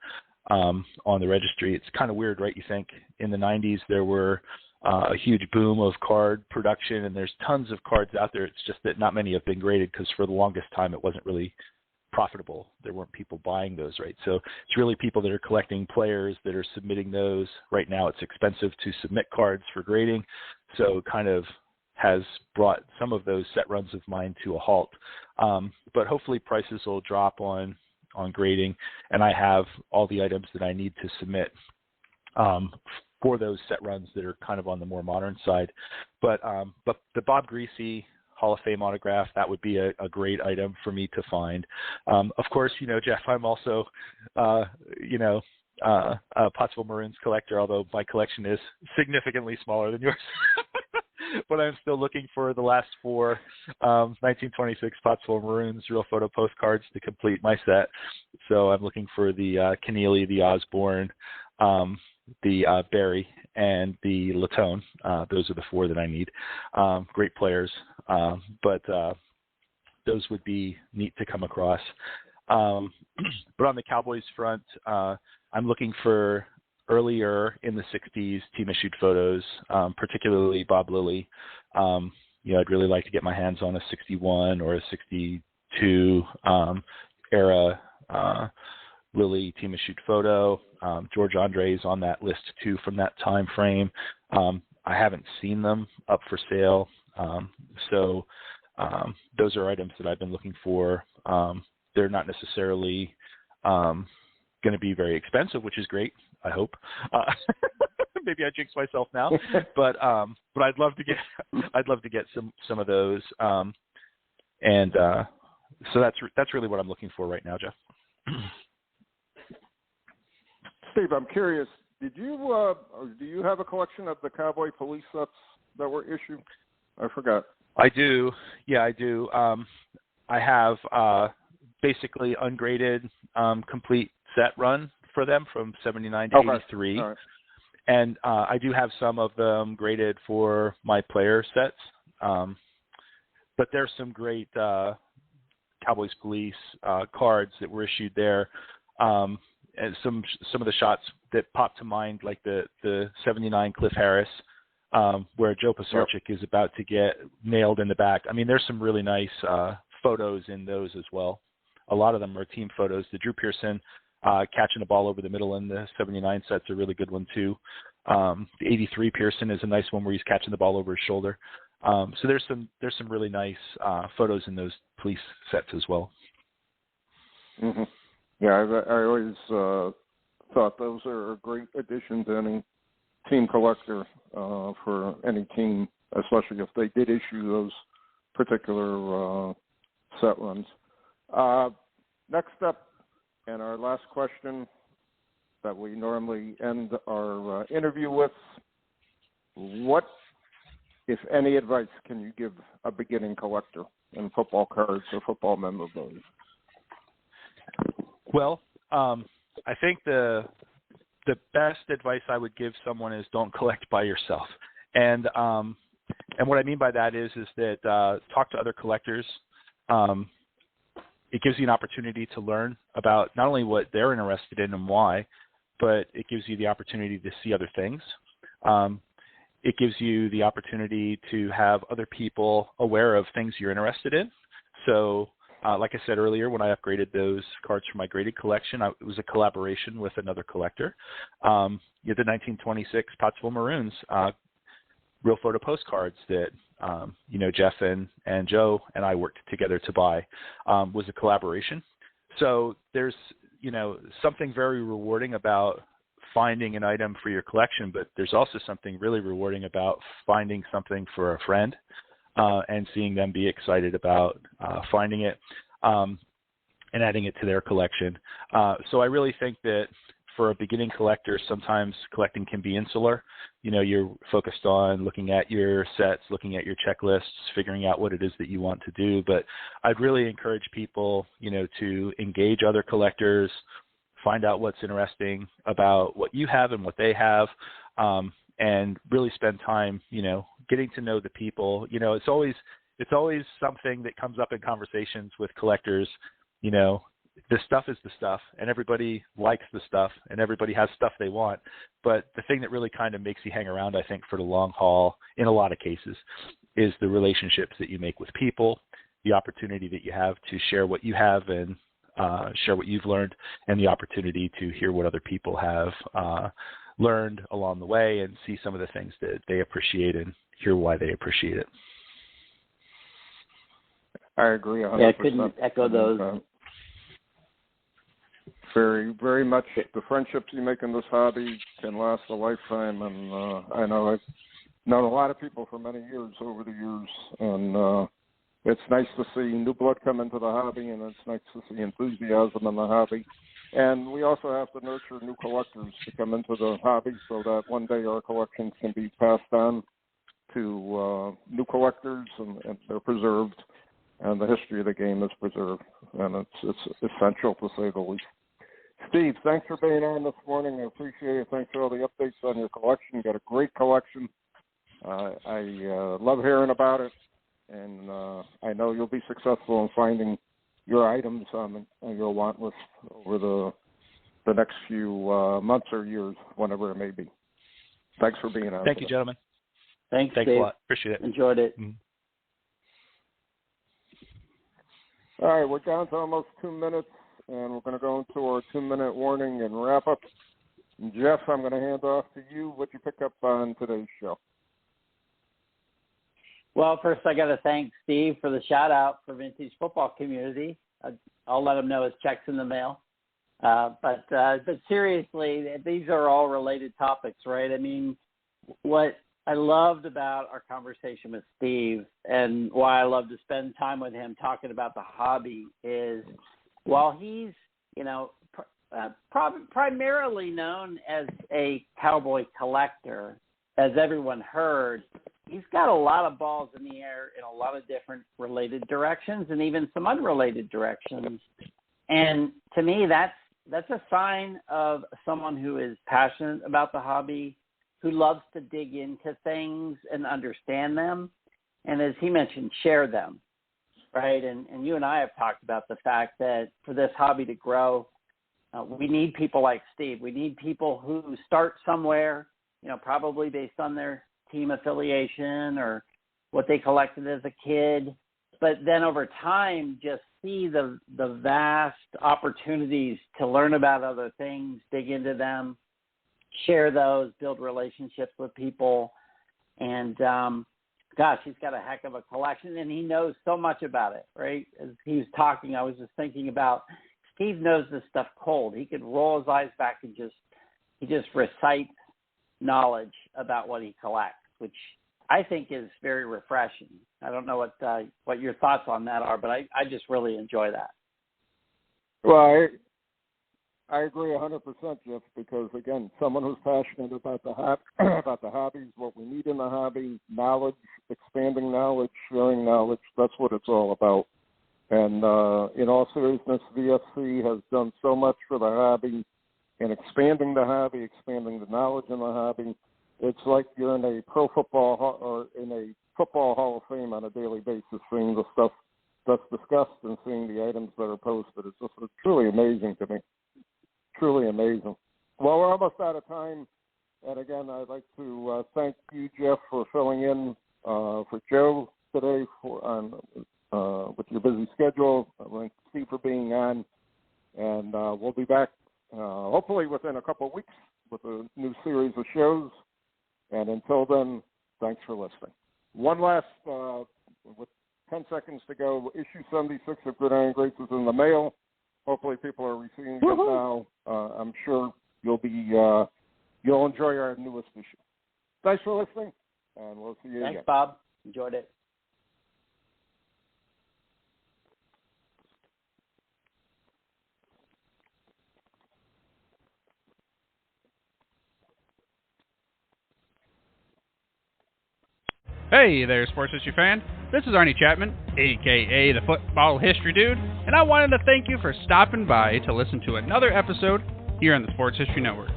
on the registry. It's kind of weird, right? You think in the 90s there were a huge boom of card production, and there's tons of cards out there. It's just that not many have been graded because for the longest time it wasn't really profitable. There weren't people buying those, right? So it's really people that are collecting players that are submitting those. Right now it's expensive to submit cards for grading, so it kind of has brought some of those set runs of mine to a halt. But hopefully prices will drop on grading, and I have all the items that I need to submit for those set runs that are kind of on the more modern side. But the Bob Greasy Hall of Fame autograph, that would be a great item for me to find. Of course, Jeff, I'm also, a Pottsville Maroons collector, although my collection is significantly smaller than yours. But I'm still looking for the last 4 1926 Pottsville Maroons real photo postcards to complete my set. So I'm looking for the Keneally, the Osborne, the Barry, and the Latone. Those are the 4 that I need. Great players, but those would be neat to come across. But on the Cowboys front, I'm looking for earlier in the 60s team-issued photos, particularly Bob Lilly. I'd really like to get my hands on a 61 or a 62 era Lilly team-issued photo. George Andre's on that list too from that time frame. I haven't seen them up for sale, so those are items that I've been looking for. They're not necessarily going to be very expensive, which is great, I hope. Maybe I jinxed myself now, but I'd love to get some of those, and so that's really what I'm looking for right now, Jeff. Steve, I'm curious. Did you or do you have a collection of the Cowboy police sets that were issued? I forgot. I do. Yeah, I do. I have basically ungraded complete set run for them from 79 to 83. Right. And I do have some of them graded for my player sets. But there's some great Cowboys police cards that were issued there. And some of the shots that pop to mind, like the 79 Cliff Harris, where Joe Pisarcik is about to get nailed in the back. I mean, there's some really nice photos in those as well. A lot of them are team photos. The Drew Pearson catching the ball over the middle in the 79 set's a really good one too. The 83 Pearson is a nice one where he's catching the ball over his shoulder. So there's some really nice photos in those police sets as well. Mm-hmm. Yeah, I always thought those are a great addition to any team collector for any team, especially if they did issue those particular set runs. Next up, and our last question that we normally end our interview with, what, if any, advice can you give a beginning collector in football cards or football memorabilia? Well, I think the best advice I would give someone is don't collect by yourself. And what I mean by that is that talk to other collectors. It gives you an opportunity to learn about not only what they're interested in and why, but it gives you the opportunity to see other things. It gives you the opportunity to have other people aware of things you're interested in. So, like I said earlier, when I upgraded those cards from my graded collection, it was a collaboration with another collector. You had the 1926 Pottsville Maroons real photo postcards that Jeff and Joe and I worked together to buy, was a collaboration. So there's something very rewarding about finding an item for your collection, but there's also something really rewarding about finding something for a friend and seeing them be excited about finding it and adding it to their collection. So I really think that for a beginning collector, sometimes collecting can be insular. You're focused on looking at your sets, looking at your checklists, figuring out what it is that you want to do. But I'd really encourage people, to engage other collectors, find out what's interesting about what you have and what they have, and really spend time, getting to know the people. It's always something that comes up in conversations with collectors. The stuff is the stuff, and everybody likes the stuff, and everybody has stuff they want. But the thing that really kind of makes you hang around, I think, for the long haul, in a lot of cases, is the relationships that you make with people, the opportunity that you have to share what you have and share what you've learned, and the opportunity to hear what other people have learned along the way and see some of the things that they appreciate and hear why they appreciate it. I agree 100%. Yeah, I couldn't echo those. Very, very much the friendships you make in this hobby can last a lifetime, and I know I've known a lot of people for many years over the years, and it's nice to see new blood come into the hobby, and it's nice to see enthusiasm in the hobby. And we also have to nurture new collectors to come into the hobby so that one day our collections can be passed on to new collectors, and they're preserved, and the history of the game is preserved, and it's essential to say the least. Steve, thanks for being on this morning. I appreciate it. Thanks for all the updates on your collection. You got a great collection. I love hearing about it, and I know you'll be successful in finding your items on your want list over the next few months or years, whenever it may be. Thanks for being on. Thank you, gentlemen. Thanks Dave. A lot. Appreciate it. Enjoyed it. Mm-hmm. All right, we're down to almost 2 minutes, and we're going to go into our 2-minute warning and wrap up. And Jeff, I'm going to hand off to you what you pick up on today's show. Well, first I got to thank Steve for the shout-out for Vintage Football Community. I'll let him know his check's in the mail. But seriously, these are all related topics, right? I mean, what I loved about our conversation with Steve and why I love to spend time with him talking about the hobby is while he's, primarily known as a cowboy collector, as everyone heard, he's got a lot of balls in the air in a lot of different related directions and even some unrelated directions. And to me, that's a sign of someone who is passionate about the hobby, who loves to dig into things and understand them, and as he mentioned, share them, right? And you and I have talked about the fact that for this hobby to grow, we need people like Steve. We need people who start somewhere, probably based on their team affiliation or what they collected as a kid, but then over time just see the vast opportunities to learn about other things, dig into them, share those, build relationships with people. And gosh, he's got a heck of a collection, and he knows so much about it, right? As he was talking, I was just thinking about Steve knows this stuff cold. He could roll his eyes back and he just recites knowledge about what he collects, which I think is very refreshing. I don't know what your thoughts on that are, but I just really enjoy that. Well, I agree 100%, Jeff, because, again, someone who's passionate about the hobbies, what we need in the hobby, knowledge, expanding knowledge, sharing knowledge, that's what it's all about. And in all seriousness, VFC has done so much for the hobby in expanding the hobby, expanding the knowledge in the hobby. It's like you're in a pro football or in a football Hall of Fame on a daily basis, seeing the stuff that's discussed and seeing the items that are posted. It's truly amazing to me. Truly amazing. Well, we're almost out of time. And again, I'd like to thank you, Jeff, for filling in for Joe today with your busy schedule. Thank Steve for being on. And we'll be back hopefully within a couple of weeks with a new series of shows. And until then, thanks for listening. One last, with 10 seconds to go, issue 76 of Gridiron Greats is in the mail. Hopefully people are receiving it now. I'm sure you'll enjoy our newest issue. Thanks for listening, and we'll see you again. Thanks, Bob. Enjoyed it. Hey there, sports history fan. This is Arnie Chapman, a.k.a. the Football History Dude, and I wanted to thank you for stopping by to listen to another episode here on the Sports History Network.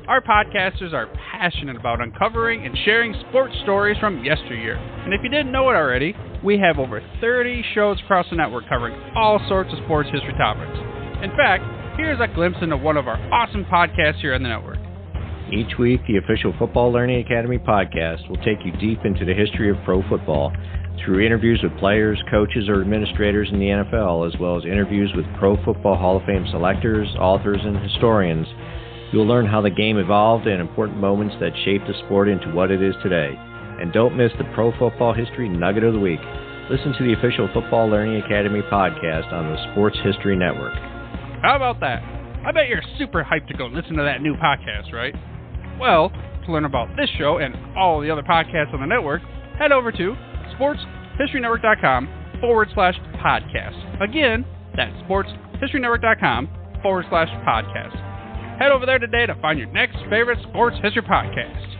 Our podcasters are passionate about uncovering and sharing sports stories from yesteryear. And if you didn't know it already, we have over 30 shows across the network covering all sorts of sports history topics. In fact, here's a glimpse into one of our awesome podcasts here on the network. Each week, the official Football Learning Academy podcast will take you deep into the history of pro football through interviews with players, coaches, or administrators in the NFL, as well as interviews with Pro Football Hall of Fame selectors, authors, and historians. You'll learn how the game evolved and important moments that shaped the sport into what it is today. And don't miss the Pro Football History Nugget of the Week. Listen to the official Football Learning Academy podcast on the Sports History Network. How about that? I bet you're super hyped to go listen to that new podcast, right? Well, to learn about this show and all the other podcasts on the network, head over to sportshistorynetwork.com/podcast. Again, that's sportshistorynetwork.com/podcast. Head over there today to find your next favorite sports history podcast.